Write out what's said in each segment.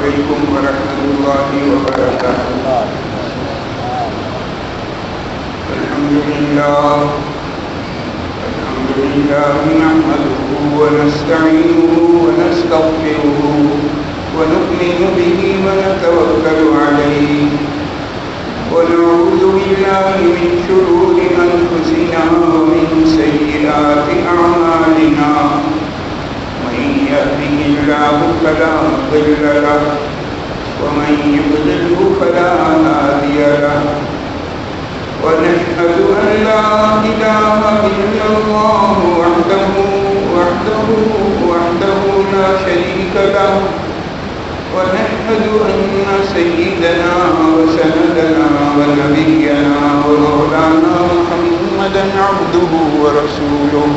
عليكم ورحمة الله وبركاته. الحمد لله نحمده ونستعينه ونستغفره ونؤمن به ونتوكل عليه ونعوذ بالله من شرور أنفسنا ومن سيئات أعمالنا. من يهده الله فلا مضل له ومن يضلله فلا هادي له. ونشهد أن لا إله إلا الله وحده لا شريك له. ونشهد أن سيدنا وسندنا ونبينا ومولانا محمدا عبده ورسوله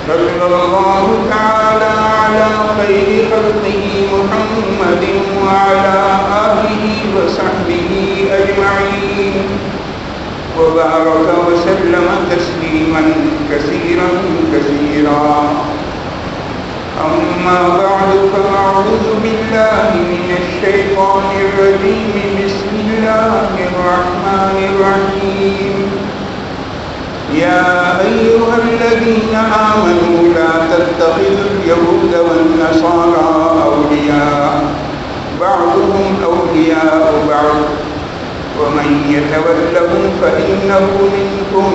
صلى الله تعالى على خير خلقه محمد وعلى آله وصحبه أجمعين وبارك وسلم تسليما كثيرا كثيرا. أما بعد فأعوذ بالله من الشيطان الرجيم. بسم الله الرحمن الرحيم. يا أيها الذين آمنوا لا تتخذوا اليهود والنصارى أولياء بعضهم أولياء بعض ومن يتولهم فإنه منكم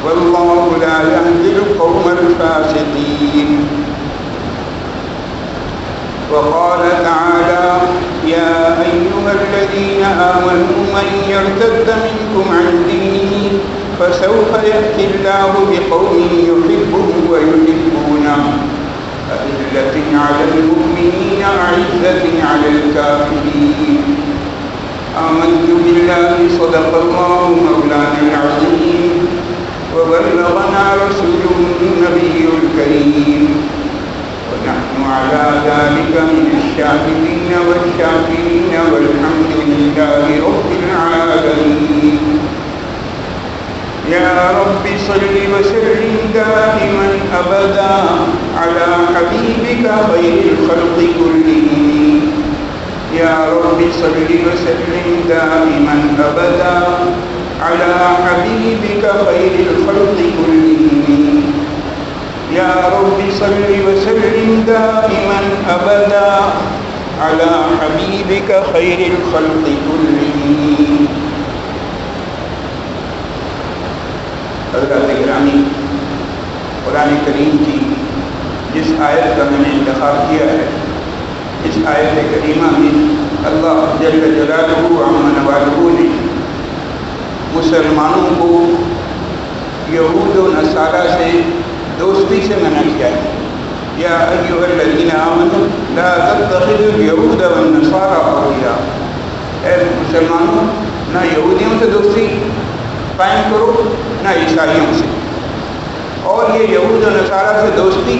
والله لا يهدي القوم الفاسقين. وقال تعالى يا أيها الذين آمنوا من يرتد منكم عن دينه فسوف يأتي الله بقوم يحبهم ويحبونه أذلة على المؤمنين أعزة على الكافرين. آمنت بالله صدق الله مولانا العظيم وبلغنا رسوله النبي الكريم ونحن على ذلك من الشاهدين والشاكرين والحمد لله رب العالمين. يا رب صل وسلم دائما أبدا على حبيبك خير الخلق كلهم. يا رب صل وسلم دائما أبدا على حبيبك خير الخلق كلهم. يا رب صل وسلم دائما أبدا على حبيبك خير الخلق كلهم. حضرات گرامی، قرآن کریم کی جس آیت کا میں نے انتخاب کیا ہے، اس آیت کریمہ میں اللہ جل جلالہ عم نوالہ نے مسلمانوں کو یہود و نصارہ سے دوستی سے منع کیا ہے. یا ایھا الذین آمنوا لا تتخذوا اليہود والنصارى اولیاء. اے مسلمانوں، نہ یہودیوں سے دوستی قائم کرو نہ عیسائیوں سے. اور یہ یہود و نصارہ سے دوستی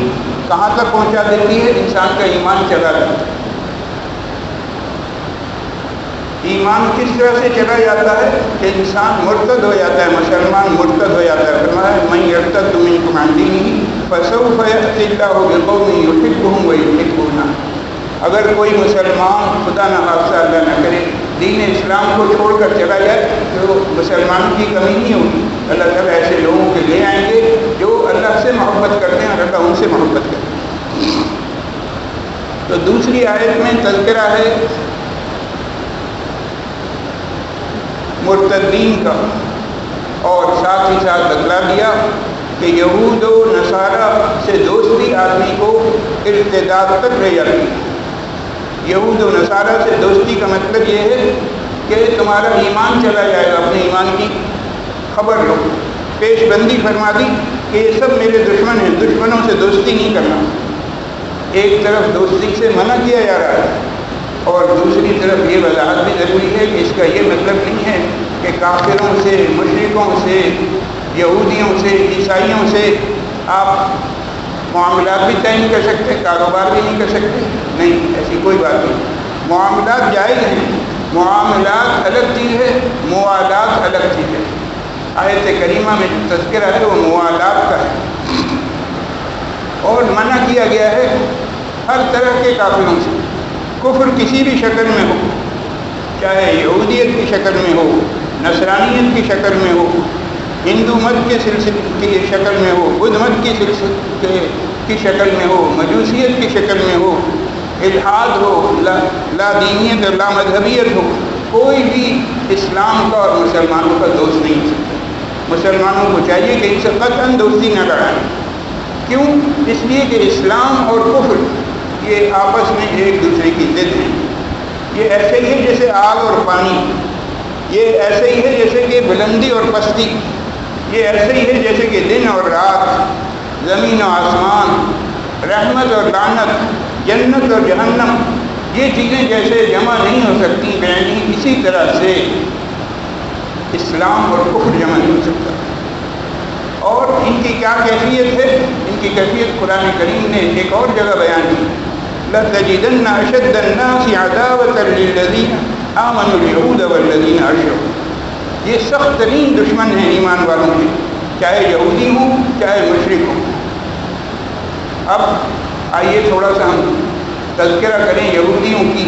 کہاں تک پہنچا دیتی ہے؟ انسان کا ایمان چلا جاتا ہے. ایمان کس طرح سے چلا جاتا ہے کہ انسان مرتد ہو جاتا ہے، مسلمان مرتد ہو جاتا ہے. فرمایا من یرتد منکم عن دینہ فسوف یأتی اللہ بقوم یحبهم ویحبونه. اگر کوئی مسلمان خدا نہ خاصہ اللہ نہ کرے دین اسلام کو چھوڑ کر چلا جائے تو مسلمان کی کمی نہیں ہوگی. اللہ تعالیٰ ایسے لوگوں کے لے آئیں گے جو اللہ سے محبت کرتے ہیں اور اللہ ان سے محبت کرتے ہیں. تو دوسری آیت میں تذکرہ ہے مرتدین کا، اور ساتھ ہی ساتھ بتلا دیا کہ یہود و نصارہ سے دوستی آدمی کو ارتداد تک لے جاتی ہے. یہود و نصارہ سے دوستی کا مطلب یہ ہے کہ تمہارا ایمان چلا جائے گا. اپنے ایمان کی خبر لو. پیش بندی فرما دی کہ یہ سب میرے دشمن ہیں، دشمنوں سے دوستی نہیں کرنا. ایک طرف دوستی سے منع کیا جا رہا ہے اور دوسری طرف یہ وضاحت بھی ضروری ہے کہ اس کا یہ مطلب نہیں ہے کہ کافروں سے، مشرکوں سے، یہودیوں سے، عیسائیوں سے آپ معاملات بھی طے نہیں کر سکتے، کاروبار بھی نہیں کر سکتے. نہیں، ایسی کوئی بات نہیں. معاملات جائز ہیں، معاملات الگ چیز ہے، موالات الگ چیز ہے. آیت کریمہ میں جو تذکرہ ہے وہ موالات کا ہے، اور منع کیا گیا ہے ہر طرح کے کافروں سے. کفر کسی بھی شکل میں ہو، چاہے یہودیت کی شکل میں ہو، نصرانیت کی شکل میں ہو، ہندو مت کے سلسلے کی شکل میں ہو، بدھ مت کی شکل میں ہو، مجوسیت کی شکل میں ہو، الحاد ہو، لا دینیت اور لا مذہبیت ہو، کوئی بھی اسلام کا اور مسلمانوں کا دوست نہیں ہو سکتا۔ مسلمانوں کو چاہیے کہ ان سے قطعاً دوستی نہ لڑائیں۔ کیوں؟ اس لیے کہ اسلام اور کفر یہ آپس میں ایک دوسرے کی ضد ہیں۔ یہ ایسے ہی ہے جیسے آگ اور پانی، یہ ایسے ہی ہے جیسے کہ بلندی اور پستی، یہ ایسے ہی ہے جیسے کہ دن اور رات، زمین و آسمان، رحمت اور لعنت، جنت اور جہنم، یہ چیزیں جیسے جمع نہیں ہو سکتی یعنی اسی طرح سے اسلام اور کفر جمع نہیں ہو سکتا۔ اور ان کی کیا کیفیت ہے؟ ان کی کیفیت قرآن کریم نے ایک اور جگہ بیان کی، لَتَجِدَنَّ أَشَدَّ النَّاسِ عَدَاوَةً لِلَّذِينَ آمَنُوا الْيَهُودَ وَالَّذِينَ أَشْرَكُوا، یہ سخت ترین دشمن ہیں ایمان والوں کے، چاہے یہودی ہوں چاہے مشرک ہوں۔ اب آئیے تھوڑا سا ہم تذکرہ کریں یہودیوں کی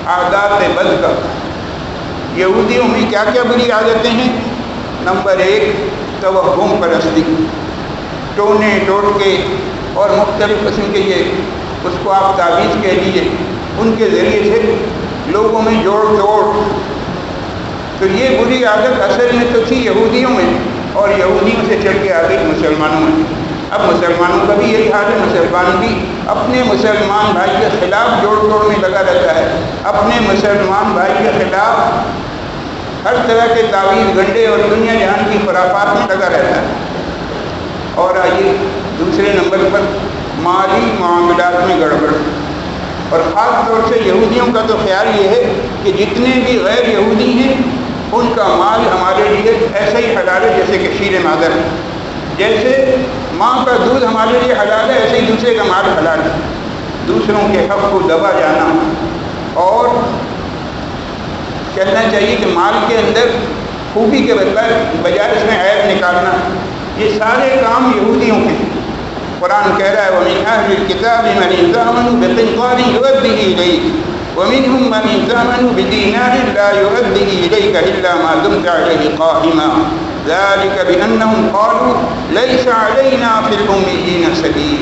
عادات بد کا۔ یہودیوں میں کیا کیا بری عادتیں ہیں؟ نمبر 1، توہم پرستی، ٹونے ٹوٹکے اور مختلف قسم کے یہ اس کو آپ تعویذ کہہ لیجیے، ان کے ذریعے سے لوگوں میں جوڑ توڑ۔ تو یہ بری عادت اصل میں تو تھی یہودیوں میں، اور یہودیوں سے چل کے آ گئی مسلمانوں میں۔ اب مسلمانوں کا بھی یہی حال ہے، مسلمان بھی اپنے مسلمان بھائی کے خلاف جوڑ توڑ میں لگا رہتا ہے، اپنے مسلمان بھائی کے خلاف ہر طرح کے تعویذ گنڈے اور دنیا جہان کی خرافات میں لگا رہتا ہے۔ اور آئیے دوسرے نمبر پر مالی معاملات میں گڑبڑ، اور خاص طور سے یہودیوں کا تو خیال یہ ہے کہ جتنے بھی غیر یہودی ہیں ان کا مال ہمارے لیے ایسا ہی حلال ہے جیسے کہ شیر مادر ہے، جیسے ماں کا دودھ ہمارے لیے حلال ہے ایسے ہی دوسرے کا مال حلال ہے۔ دوسروں کے حق کو دبا جانا اور کہنا چاہیے کہ مال کے اندر خوبی کے بجائے اس میں عیب نکالنا، یہ سارے کام یہودیوں کے ہیں۔ قرآن کہہ رہا ہے وَمِنْ أَهْلِ الْكِتَابِ مَنْ إِنْ آمَنُوا بِقِنْطَارٍ يُؤَدِّهِ إِلَيْكَ وَمِنْهُمْ مَنْ إِنْ آمَنُوا بِدِينَارٍ لَا يُؤَدِّهِ إِلَيْكَ إِلَّا مَا دُمْتَ عَلَيْهِ قَائِمًا ذَلِكَ بِأَنَّهُمْ قَالُوا لَيْسَ عَلَيْنَا فِي الْأُمِّيِّينَ سَبِيلٌ۔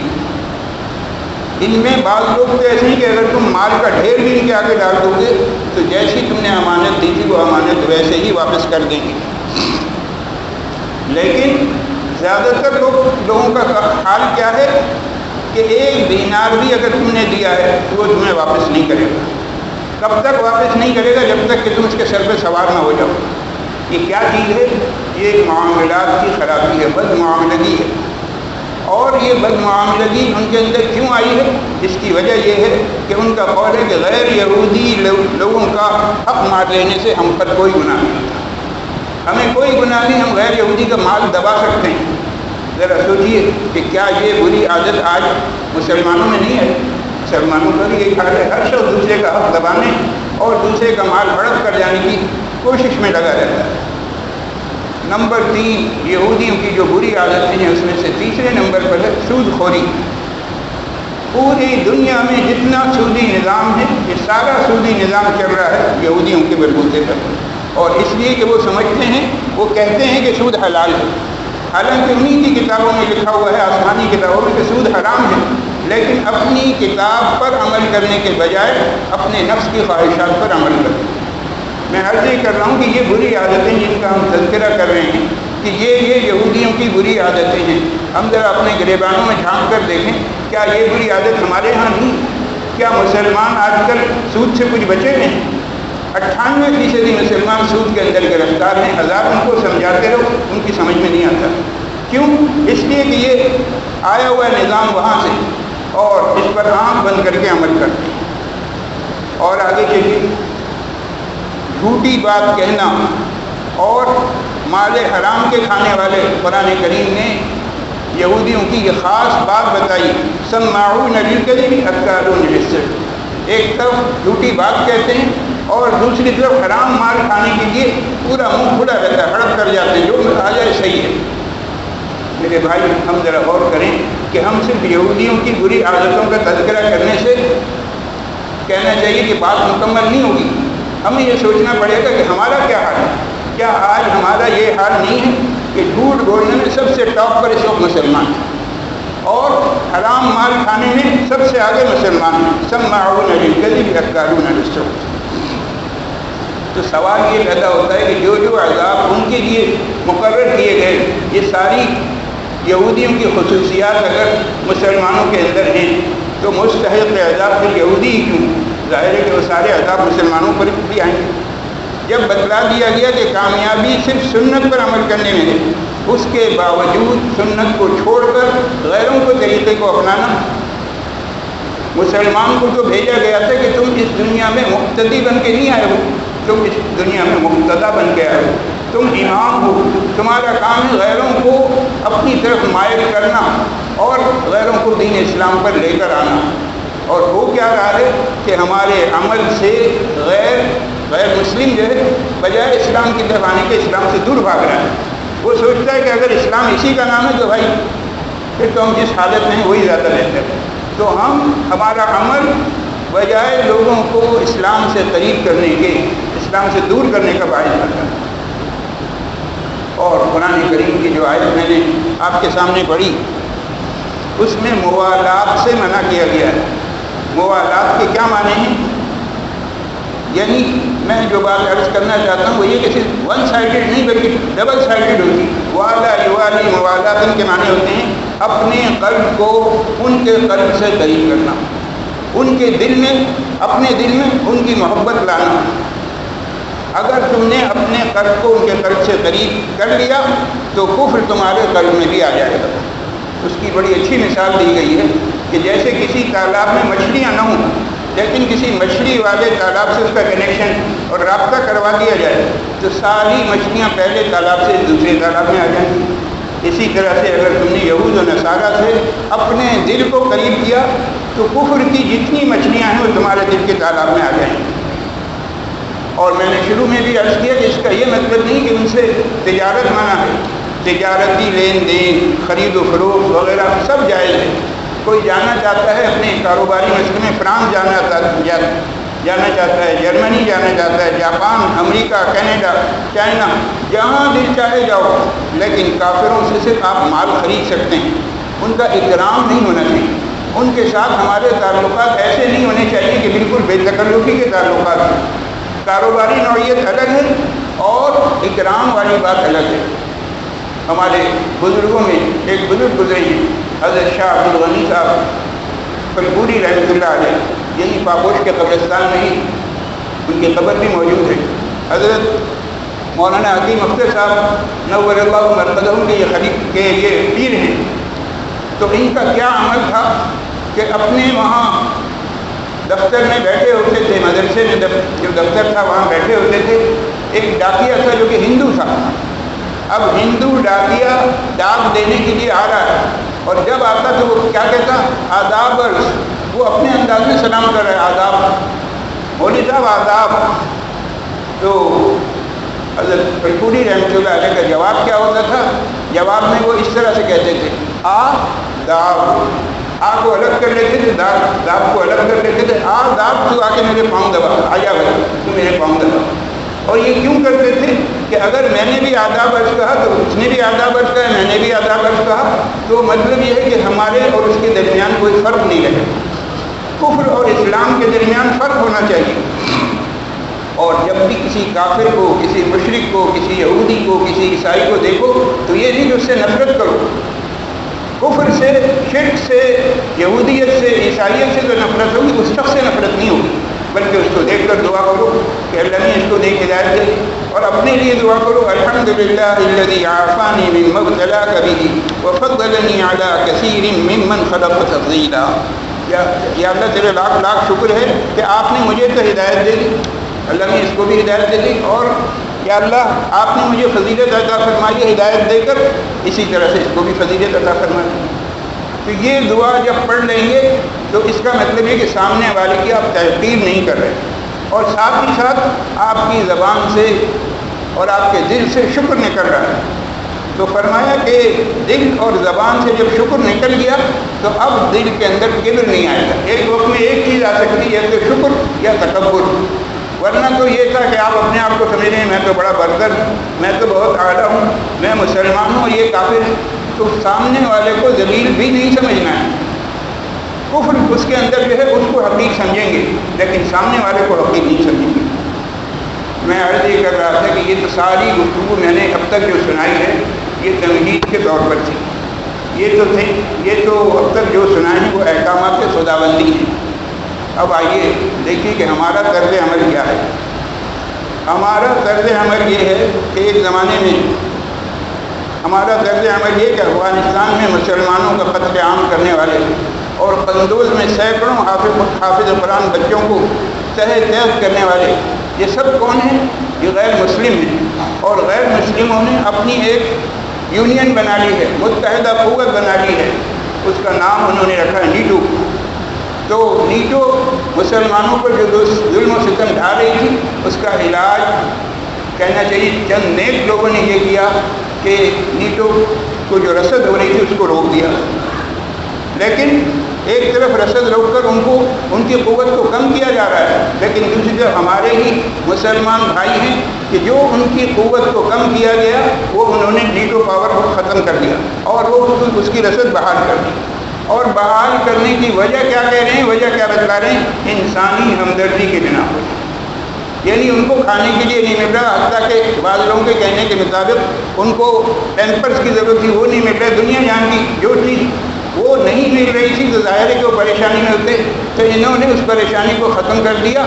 ان میں بعض لوگ تو ایسے ہیں کہ اگر تم مال کا ڈھیر بھی ان کے آگے ڈال دو گے تو جیسی تم نے امانت دی تھی وہ امانت ویسے ہی واپس کر دیں گے۔ لیکن زیادہ تر لوگوں کا حال کیا ہے کہ 1 دینار بھی اگر تم نے دیا ہے تو وہ تمہیں واپس نہیں کرے گا۔ کب تک واپس نہیں کرے گا؟ جب تک کہ تم اس کے سر پہ سوار نہ ہو جاؤ۔ یہ کیا چیز ہے؟ یہ ایک معاملات کی خرابی ہے، بد معاملگی ہے۔ اور یہ بد معاملگی ان کے اندر کیوں آئی ہے؟ اس کی وجہ یہ ہے کہ ان کا قول ہے کہ غیر یہودی لوگوں کا حق مار لینے سے ہم پر کوئی گناہ نہیں تھا، ہمیں کوئی گناہ نہیں، ہم غیر یہودی کا مال دبا سکتے ہیں۔ ذرا سوچیے کہ کیا یہ بری عادت آج مسلمانوں میں نہیں ہے؟ مسلمانوں کا بھی یہی حال ہے، ہر شخص دوسرے کا حق دبانے اور دوسرے کا مال ہڑپ کر جانے کی کوشش میں لگا رہتا ہے۔ نمبر 3 یہودیوں کی جو بری عادتیں ہیں اس میں سے تیسرے نمبر پر ہے سود خوری۔ پوری دنیا میں جتنا سودی نظام ہے یہ سارا سودی نظام چل رہا ہے یہودیوں کے بلبوتے پر، اور اس لیے کہ وہ سمجھتے ہیں، وہ کہتے ہیں کہ سود حلال ہے، حالانکہ انہی کی کتابوں میں لکھا ہوا ہے، آسمانی کتابوں میں، کہ سود حرام ہے، لیکن اپنی کتاب پر عمل کرنے کے بجائے اپنے نفس کی خواہشات پر عمل کرتے ہیں۔ میں عرض یہ کر رہا ہوں کہ یہ بری عادتیں جن کا ہم تذکرہ کر رہے ہیں کہ یہ یہودیوں کی بری عادتیں ہیں، ہم ذرا اپنے گریبانوں میں جھانک کر دیکھیں کیا یہ بری عادت ہمارے ہاں نہیں؟ کیا مسلمان آج کل سود سے کچھ بچے نہیں؟ 98% مسلمان سود کے اندر گرفتار ہیں، ہزار ان کو سمجھاتے رہو ان کی سمجھ میں نہیں آتا۔ کیوں؟ اس لیے کہ یہ آیا ہوا نظام وہاں سے اور اس پر آنکھ بند کر کے عمل کرتے ہیں۔ اور آگے چلیے، جھوٹی بات کہنا اور مال حرام کے کھانے والے، قرآن کریم نے یہودیوں کی یہ خاص بات بتائی، سماعون للکذب اکالون للسحت۔ ایک طرف جھوٹی بات کہتے ہیں اور دوسری طرف حرام مال کھانے کے لیے پورا منہ کھلا رہتا ہے، ہڑپ کر جاتے ہیں، جو آ جائے صحیح ہے۔ میرے بھائی ہم ذرا غور کریں کہ ہم صرف یہودیوں کی بری عادتوں کا تذکرہ کرنے سے کہنا چاہیے کہ بات مکمل نہیں ہوگی. ہمیں یہ سوچنا پڑے گا کہ ہمارا کیا حال ہے. کیا آج ہمارا یہ حال نہیں ہے کہ جھوٹ بولنے میں سب سے ٹاپ پر اس وقت مسلمان ہیں اور حرام مال کھانے میں سب سے آگے مسلمان ہیں. سماعون للکذب اکالون للسحت. تو سوال یہ پیدا ہوتا ہے کہ جو عذاب ان کے لیے مقرر کیے گئے، یہ ساری یہودیوں کی خصوصیات اگر مسلمانوں کے اندر ہیں تو مستحق عذاب پھر یہودی ہی کیوں؟ ظاہر ہے کہ وہ سارے عذاب مسلمانوں پر بھی آئیں گے. جب بتلا دیا گیا کہ کامیابی صرف سنت پر عمل کرنے میں ہے، اس کے باوجود سنت کو چھوڑ کر غیروں کو طریقے کو اپنانا. مسلمان کو تو بھیجا گیا تھا کہ تم اس دنیا میں مقتدی بن کے نہیں آئے ہو، تم اس دنیا میں مقتدا بن کے آئے ہو. تم امام ہو، تمہارا کام ہے غیروں کو اپنی طرف مائل کرنا اور غیروں کو دین اسلام پر لے کر آنا. اور وہ کیا رہا ہے کہ ہمارے عمل سے غیر مسلم جو ہے بجائے اسلام کی طرف آنے کے اسلام سے دور بھاگ رہا ہے. وہ سوچتا ہے کہ اگر اسلام اسی کا نام ہے تو بھائی پھر تو ہم جس حالت میں ہیں وہی زیادہ بہتر ہے. تو ہمارا عمل بجائے لوگوں کو اسلام سے قریب کرنے کے، اسلام سے دور کرنے کا باعث بنتا ہے. اور قرآن کریم کی جو آیت میں نے آپ کے سامنے پڑھی اس میں موالات سے منع کیا گیا ہے. موالات کے کیا معنی ہیں؟ یعنی میں جو بات عرض کرنا چاہتا ہوں وہ یہ کہ صرف ون سائیڈڈ نہیں بلکہ ڈبل سائیڈڈ ہوتی. والا یوالی موالات ان کے معنی ہوتے ہیں اپنے قلب کو ان کے قلب سے قریب کرنا، ان کے دل میں، اپنے دل میں ان کی محبت لانا. اگر تم نے اپنے قلب کو ان کے قلب سے قریب کر لیا تو کفر تمہارے قلب میں بھی آ جائے گا. اس کی بڑی اچھی مثال دی گئی ہے کہ جیسے کسی تالاب میں مچھلیاں نہ ہوں لیکن کسی مچھلی والے تالاب سے اس کا کنیکشن اور رابطہ کروا دیا جائے تو ساری مچھلیاں پہلے تالاب سے دوسرے تالاب میں آ جائیں گی. اسی طرح سے اگر تم نے یہود و نصارہ سے اپنے دل کو قریب کیا تو کفر کی جتنی مچھلیاں ہیں وہ تمہارے دل کے تالاب میں آ جائیں گی. اور میں نے شروع میں بھی عرض کیا کہ اس کا یہ مطلب نہیں کہ ان سے تجارت منع ہے. تجارتی لین دین، خرید و فروخت وغیرہ سب جائز ہے. کوئی جانا چاہتا ہے اپنے کاروباری مسئلے میں فرانس جانا چاہتا ہے، جرمنی جانا چاہتا ہے، جاپان، امریکہ، کینیڈا، چائنا، جہاں دل چاہے جاؤ. لیکن کافروں سے صرف آپ مال خرید سکتے ہیں. ان کا اکرام نہیں ہونا چاہیے. ان کے ساتھ ہمارے تعلقات ایسے نہیں ہونے چاہیے کہ بالکل بے تکلفی کے تعلقات ہیں. کاروباری نوعیت الگ ہے اور اکرام والی بات الگ ہے. ہمارے بزرگوں میں ایک بزرگ گزرے ہیں حضرت شاہ عبد الغنی صاحب پھلپوری رحمۃ اللہ علیہ، یہی پاپوش کے قبرستان میں ہی ان کی قبر بھی موجود ہے. حضرت مولانا حکیم اختر صاحب نور اللہ مرقدہم کے یہ خلیفہ کے یہ پیر ہیں. تو ان کا کیا عمل تھا کہ اپنے وہاں دفتر میں بیٹھے ہوتے تھے، مدرسے میں جو دفتر تھا وہاں بیٹھے ہوتے تھے. ایک ڈاکیا تھا جو کہ ہندو تھا. اب ہندو ڈاکیا ڈاک دینے کے لیے آ رہا ہے اور جب آتا تو وہ کیا کہتا؟ آداب. وہ اپنے انداز میں سلام کر رہا ہے، آداب مولوی صاحب آداب. تو حضرت پھلپوری رحمۃ اللہ علیہ کا جواب کیا ہوتا تھا؟ جواب میں وہ اس طرح سے کہتے تھے آداب. آ کو الگ کر لیتے تھے، داب کو الگ کر لیتے تھے. آداب تو آ کے میرے پاؤں دبا، آ جا بھائی تو میرے پاؤں دبا. اور یہ کیوں کرتے تھے کہ اگر میں نے بھی آداب عرض کہا تو اس نے بھی آداب عرض کہا، میں نے بھی آداب عرض کہا، تو مطلب یہ ہے کہ ہمارے اور اس کے درمیان کوئی فرق نہیں رہے. کفر اور اسلام کے درمیان فرق ہونا چاہیے. اور جب بھی کسی کافر کو، کسی مشرک کو، کسی یہودی کو، کسی عیسائی کو دیکھو تو یہ نہیں کہ اس سے نفرت کرو. کفر سے، شرک سے، یہودیت سے، عیسائیت سے تو نفرت ہوگی، اس شخص سے نفرت نہیں ہوگی، بلکہ اس کو دیکھ کر دعا کرو کہ اللہ نے اس کو دیکھ ہدایت دے. اور اپنے لیے دعا کرو الحمدللہ الذی عافانی مما ابتلاک بہ وفضلنی علی کثیر ممن خلق تفضیلا. یا اللہ تیرے لاکھ لاکھ شکر ہے کہ آپ نے مجھے تو ہدایت دے دی، اللہ نے اس کو بھی ہدایت دے دی، اور یا اللہ آپ نے مجھے فضیلت عطا فرمائی ہے ہدایت دے کر، اسی طرح سے اس کو بھی فضیلت عطا فرمائی. تو یہ دعا جب پڑھ لیں گے تو اس کا مطلب یہ کہ سامنے والے کی آپ تحقیر نہیں کر رہے، اور ساتھ ہی ساتھ آپ کی زبان سے اور آپ کے دل سے شکر نکل رہا ہے. تو فرمایا کہ دل اور زبان سے جب شکر نکل گیا تو اب دل کے اندر کبر نہیں آئے گا. ایک وقت میں ایک چیز آ سکتی ہے کہ شکر یا تکبر، ورنہ تو یہ تھا کہ آپ اپنے آپ کو سمجھ رہے ہیں میں تو بڑا برتر ہوں، میں تو بہت اعلیٰ ہوں، میں مسلمان ہوں اور یہ کافر. تو سامنے والے کو ذلیل بھی نہیں سمجھنا ہے. کفر اس کے اندر جو ہے اس کو حقیق سمجھیں گے لیکن سامنے والے کو حقیق نہیں سمجھیں گے. میں عرض یہ کر رہا تھا کہ یہ تو ساری گفتگو میں نے اب تک جو سنائی ہے یہ تمہید کے طور پر تھی. یہ تو اب تک جو سنائی ہے وہ احکامات کے سودابندی ہیں. اب آئیے دیکھیے کہ ہمارا طرز عمل کیا ہے. ہمارا طرز عمل یہ ہے کہ ایک زمانے میں ہمارا طرز عمل یہ کہ افغانستان میں مسلمانوں کا قتل عام کرنے والے اور قندوز میں سینکڑوں حافظ قرآن بچوں کو تحت کرنے والے یہ سب کون ہیں؟ یہ غیر مسلم ہیں. اور غیر مسلموں نے اپنی ایک یونین بنا لی ہے، متحدہ قوت بنا لی ہے. اس کا نام انہوں نے رکھا ہے نیٹو. تو نیٹو مسلمانوں پر جو ظلم و ستم ڈھا رہی تھی اس کا علاج کہنا چاہیے چند نیک لوگوں نے یہ کیا کہ نیٹو کو جو رسد ہو رہی تھی اس کو روک دیا. لیکن ایک طرف رسد روک کر ان کی قوت کو کم کیا جا رہا ہے، لیکن دوسری طرف ہمارے ہی مسلمان بھائی ہیں کہ جو ان کی قوت کو کم کیا گیا وہ انہوں نے نیٹو پاور کو ختم کر دیا اور وہ اس کی رسد بحال کر دی. اور بحال کرنے کی وجہ کیا کہہ رہے ہیں، وجہ کیا بتلا رہے ہیں؟ انسانی ہمدردی کے بنا پر. یعنی ان کو کھانے کے لیے نہیں مل رہا، حتیٰ کہ بعض لوگوں کے کہنے کے مطابق ان کو پیمپرس کی ضرورت تھی وہ نہیں مل رہا. دنیا جان کی جو چیز وہ نہیں مل رہی تھی تو ظاہر ہے کہ وہ پریشانی میں ہوتے، تو انہوں نے اس پریشانی کو ختم کر دیا.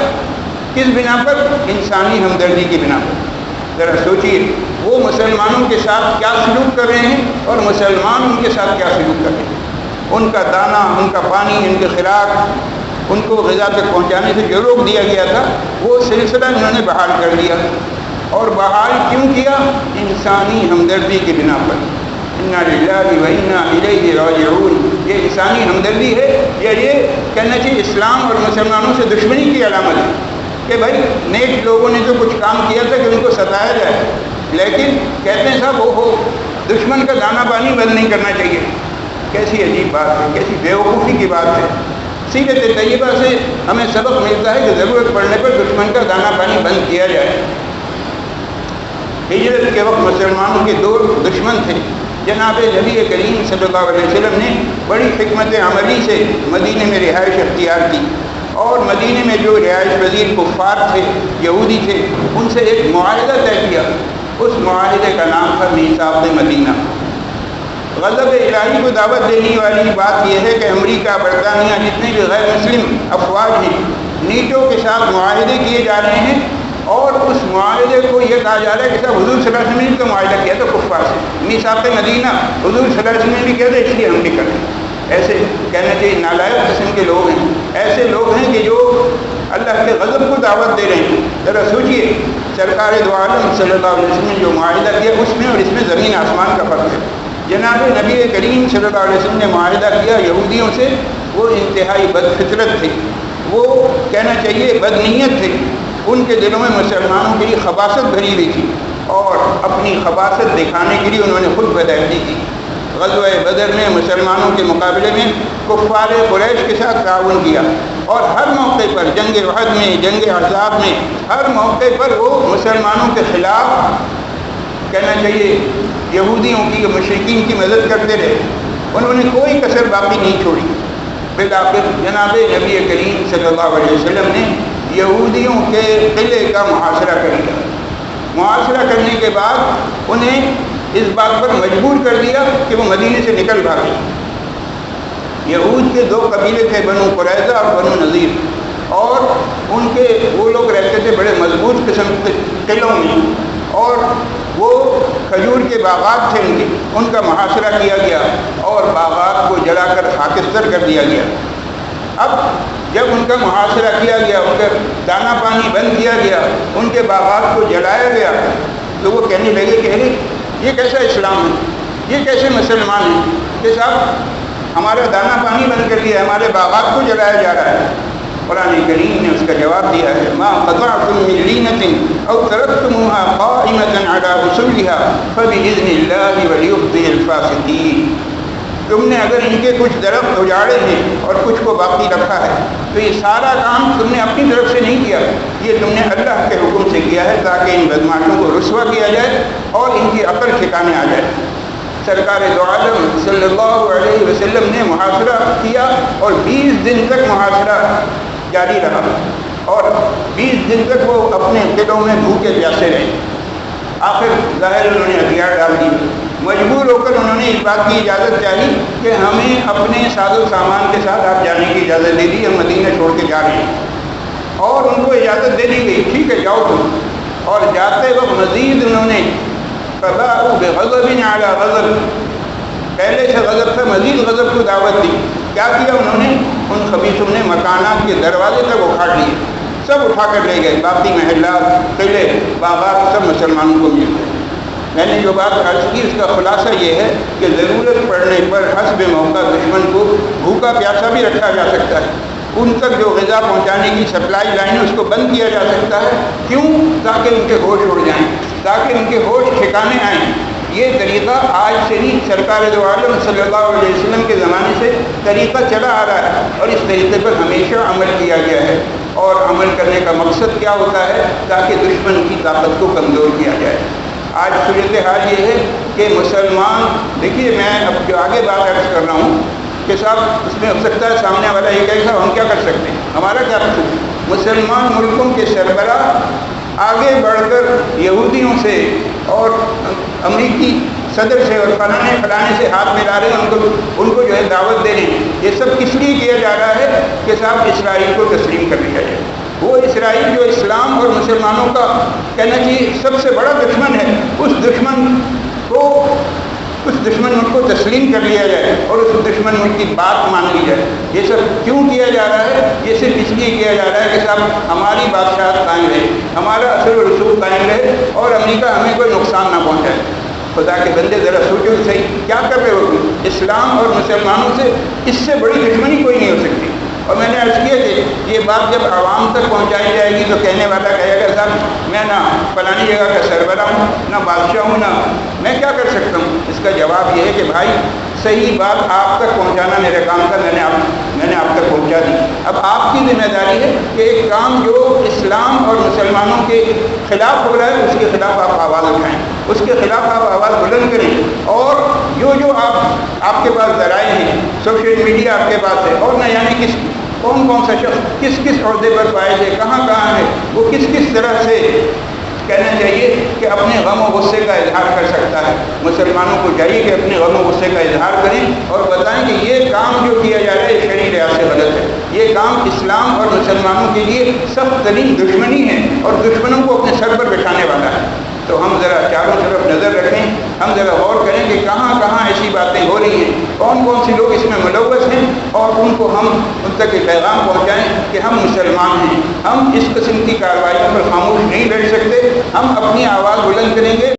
کس بنا پر؟ انسانی ہمدردی کی بنا پر. ذرا سوچیے وہ مسلمانوں کے ساتھ کیا سلوک کر رہے ہیں اور مسلمان ان کے ساتھ کیا سلوک کر رہے ہیں. ان کا دانہ، ان کا پانی، ان کے خوراک، ان کو غذا تک پہنچانے سے جو روک دیا گیا تھا وہ سلسلہ انہوں نے بحال کر دیا. اور بحال کیوں کیا؟ انسانی ہمدردی کی بنا پر. انا للہ و انا الیہ راجعون. یہ انسانی ہمدردی ہے یا یہ کہنا چاہیے اسلام اور مسلمانوں سے دشمنی کی علامت ہے کہ بھائی نیک لوگوں نے تو کچھ کام کیا تھا کہ ان کو ستایا جائے، لیکن کہتے ہیں صاحب وہ دشمن کا دانہ پانی بند نہیں کرنا چاہیے. کیسی عجیب بات ہے، کیسی بیوقوفی کی بات ہے. سیرت طیبہ سے ہمیں سبق ملتا ہے کہ ضرورت پڑنے پر دشمن کا دانہ پانی بند کیا جائے. ہجرت کے وقت مسلمانوں کے دو دشمن تھے. جناب نبی کریم صلی اللہ علیہ وسلم نے بڑی حکمت عملی سے مدینے میں رہائش اختیار کی اور مدینے میں جو رہائش پذیر کفار تھے، یہودی تھے، ان سے ایک معاہدہ طے کیا. اس معاہدے کا نام تھا میثاق مدینہ. غضب الہی کو دعوت دینے والی بات یہ ہے کہ امریکہ، برطانیہ، جتنے بھی غیر مسلم افواج ہیں نیٹو کے ساتھ معاہدے کیے جا رہے ہیں اور اس معاہدے کو یہ کہا جا رہا ہے کہ صاحب حضور صلی اللہ علیہ وسلم نے تو معاہدہ کیا تھا کفار سے. میثاق مدینہ حضور صلی اللہ علیہ وسلم نے بھی کیا تھا، اس لیے ہم بھی کریں. ایسے کہنا چاہیے نالائق قسم کے لوگ ہیں. ایسے لوگ ہیں کہ جو اللہ کے غضب کو دعوت دے رہے ہیں. ذرا سوچیے سرکار دو عالم صلی اللہ علیہ وسلم نے جو معاہدہ کیا اس میں اور اس میں زمین آسمان کا فرق ہے. جناب نبی کریم صلی اللہ علیہ وسلم نے معاہدہ کیا یہودیوں سے. وہ انتہائی بد فطرت تھے، وہ کہنا چاہیے بد نیت تھے. ان کے دلوں میں مسلمانوں کے لیے خباثت بھری ہوئی تھی اور اپنی خباثت دکھانے کے لیے انہوں نے خود بدعہدی کی. غزوہ بدر میں مسلمانوں کے مقابلے میں کفار قریش کے ساتھ تعاون کیا اور ہر موقع پر جنگ احد میں، جنگ احزاب میں، ہر موقع پر وہ مسلمانوں کے خلاف کہنا چاہیے یہودیوں کی، مشرکین کی مدد کرتے رہے. انہوں نے کوئی کسر باقی نہیں چھوڑی. بالآخر جناب نبی کریم صلی اللہ علیہ وسلم نے یہودیوں کے قلعے کا محاصرہ کر لیا. محاصرہ کرنے کے بعد انہیں اس بات پر مجبور کر دیا کہ وہ مدینے سے نکل بھاگے. یہود کے دو قبیلے تھے، بنو قریظہ اور بنو نذیر، اور ان کے وہ لوگ رہتے تھے بڑے مضبوط قسم کے قلعوں میں اور وہ کھجور کے باغات تھے ان کا محاصرہ کیا گیا اور باغات کو جلا کر خاکستر کر دیا گیا. اب جب ان کا محاصرہ کیا گیا، ان کا دانہ پانی بند کیا گیا، ان کے باغات کو جلایا گیا، تو وہ کہنے لگے کہ یہ کیسا اسلام ہے، یہ کیسے مسلمان ہیں کہ صاحب ہمارا دانہ پانی بند کر دیا، ہمارے باغات کو جلایا جا رہا ہے. قرآن کریم نے اس کا جواب دیا ہے، ما قطعتم من لینۃ او ترکتموها قائمۃ علی اصولها فباذن اللہ ولیخزی الفاسقین۔ تم نے اگر ان کے کچھ درخت اجاڑے ہیں اور کچھ کو باقی رکھا ہے تو یہ سارا کام تم نے اپنی طرف سے نہیں کیا، یہ تم نے اللہ کے حکم سے کیا ہے تاکہ ان بدماشوں کو رسوا کیا جائے اور ان کی عقل ٹھکانے آ جائے۔ سرکار دو عالم صلی اللہ علیہ وسلم نے محاصرہ کیا اور 20 دن تک محاصرہ جاری رہا اور 20 دن تک وہ اپنے قلعوں میں بھوکے پیاسے رہے۔ آخر ظاہر انہوں نے ہتھیار ڈال دیے، مجبور ہو کر انہوں نے اس بات کی اجازت چاہی کہ ہمیں اپنے ساز و سامان کے ساتھ آپ جانے کی اجازت دے دی، ہم مدینہ چھوڑ کے جا رہے ہیں، اور ان کو اجازت دے دی گئی، ٹھیک ہے جاؤ تم۔ اور جاتے وقت مزید انہوں نے فباءوا بغضب علی غضب، پہلے سے غضب تھا، مزید غضب کو دعوت دی۔ کیا کیا انہوں نے؟ ان خبیثوں نے مکانات کے دروازے تک اکھاڑ لیے، سب اٹھا کر لے گئے، باقی محلات، قلعے، باغات سب مسلمانوں کو مل گئے۔ میں نے جو بات عرض کی اس کا خلاصہ یہ ہے کہ ضرورت پڑنے پر حسب موقع دشمن کو بھوکا پیاسا بھی رکھا جا سکتا ہے، ان تک جو غذا پہنچانے کی سپلائی لائن ہے اس کو بند کیا جا سکتا ہے۔ کیوں؟ تاکہ ان کے ہوش اڑ جائیں، تاکہ ان کے ہوش ٹھکانے آئیں۔ یہ طریقہ آج سے نہیں، سرکار دو عالم صلی اللہ علیہ وسلم کے زمانے سے طریقہ چلا آ رہا ہے اور اس طریقے پر ہمیشہ عمل کیا گیا ہے۔ اور عمل کرنے کا مقصد کیا ہوتا ہے؟ تاکہ دشمن کی طاقت کو کمزور کیا جائے۔ آج صورتحال یہ ہے کہ مسلمان، دیکھیے میں اب جو آگے بات عرض کر رہا ہوں کہ صاحب اس میں ہو سکتا ہے سامنے والا یہ کہے صاحب ہم کیا کر سکتے ہیں، ہمارا کیا قصور؟ مسلمان ملکوں کے سربراہ آگے بڑھ کر یہودیوں سے اور امریکی صدر سے اور فلانے سے ہاتھ ملا رہے ہیں، ان کو جو ہے دعوت دے رہے ہیں۔ یہ سب کس لیے کیا جا رہا ہے کہ صاحب اسرائیل کو تسلیم کر لیا جائے۔ وہ اسرائیل جو اسلام اور مسلمانوں کا کہنا چاہیے سب سے بڑا دشمن ہے، اس دشمن ملک کو تسلیم کر لیا جائے اور اس دشمن ملک کی بات مان لی جائے۔ یہ سب کیوں کیا جا رہا ہے؟ یہ صرف اس لیے کیا جا رہا ہے کہ صاحب ہماری بادشاہت قائم رہے، ہمارا اثر و رسوخ قائم رہے اور امریکہ ہمیں کوئی نقصان نہ پہنچائے۔ خدا کے بندے ذرا سوچو صحیح، کیا کر رہے ہو تم؟ اسلام اور مسلمانوں سے اس سے بڑی دشمنی کوئی نہیں ہو سکتی۔ اور میں نے عرض کیا کہ یہ بات جب عوام تک پہنچائی جائے گی تو کہنے والا کہے گا صاحب میں نہ فلانی جگہ کا سربراہ ہوں، نہ بادشاہ ہوں، نہ میں کیا کر سکتا ہوں۔ اس کا جواب یہ ہے کہ بھائی صحیح بات آپ تک پہنچانا میرے کام کا، میں نے آپ تک پہنچا دی۔ اب آپ کی ذمہ داری ہے کہ ایک کام جو اسلام اور مسلمانوں کے خلاف ہو رہا ہے اس کے خلاف آپ آواز اٹھائیں، اس کے خلاف آپ آواز بلند کریں، اور جو آپ کے پاس ذرائع ہیں، سوشل میڈیا آپ کے پاس ہے، اور نہ جانے کون سا شخص کس عہدے پر فائز ہے، کہاں ہے، وہ کس طرح سے کہنا چاہیے کہ اپنے غم و غصے کا اظہار کر سکتا ہے۔ مسلمانوں کو چاہیے کہ اپنے غم و غصے کا اظہار کریں اور بتائیں کہ یہ کام جو کیا جا رہا ہے یہ شرعی لحاظ سے غلط ہے، یہ کام اسلام اور مسلمانوں کے لیے سخت ترین دشمنی ہے اور دشمنوں کو اپنے سر پر بٹھانے والا ہے۔ تو ہم ذرا چاروں طرف نظر رکھیں، ہم ذرا غور کریں کہ کہاں ایسی باتیں ہو رہی ہیں، کون سی لوگ اس میں ملوث ہیں، اور ان کو ہم ان تک یہ پیغام پہنچائیں کہ ہم مسلمان ہیں، ہم اس قسم کی کارروائیوں پر خاموش نہیں بیٹھ سکتے، ہم اپنی آواز بلند کریں گے۔